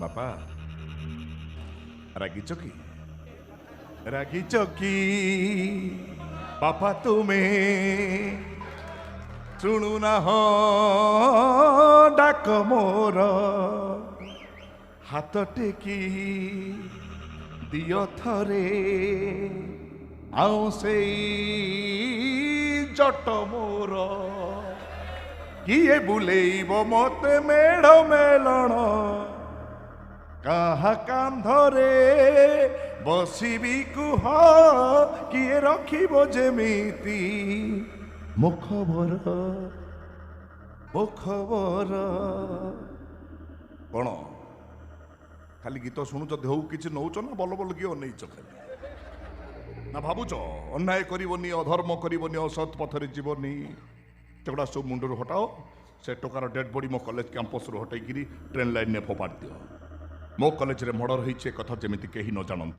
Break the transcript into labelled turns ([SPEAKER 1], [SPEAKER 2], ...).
[SPEAKER 1] ବାପା ରାଗିଛ କି ରାଗିଛ କି ବାପା ତୁମେ ଶୁଣୁନାହ ଡାକ ମୋର ହାତ ଟେକି ଦିଅ ଥରେ ଆଉ ସେଇ ଜଟ ମୋର କିଏ ବୁଲେଇବ ମତେ ମେଢ ମେଲଣ କାହା କାନ୍ଧରେ ବସିବି କୁହ କିଏ ରଖିବ ଯେମିତି ମୋ ଖବର କଣ ଖାଲି ଗୀତ ଶୁଣୁଛ ଦେହକୁ କିଛି ନଉଛ ନା ବଲ ବଲ କିଏ ଅନେଇଛ ଖାଲି ନା ଭାବୁଛ ଅନ୍ୟାୟ କରିବନି ଅଧର୍ମ କରିବନି ଅସତ୍ ପଥରେ ଯିବନି ସେଗୁଡ଼ା ସବୁ ମୁଣ୍ଡରୁ ହଟାଅ ସେ ଟୋକାର ଡେଡ୍ ବଡି ମୋ କଲେଜ କ୍ୟାମ୍ପସରୁ ହଟେଇକିରି ଟ୍ରେନ୍ ଲାଇନ୍ରେ ଫୋପାଡ଼ି ଦିଅ ମୋ କଲେଜରେ ମର୍ଡର ହେଇଛି ଏ କଥା ଯେମିତି କେହି ନ ଜାଣନ୍ତି।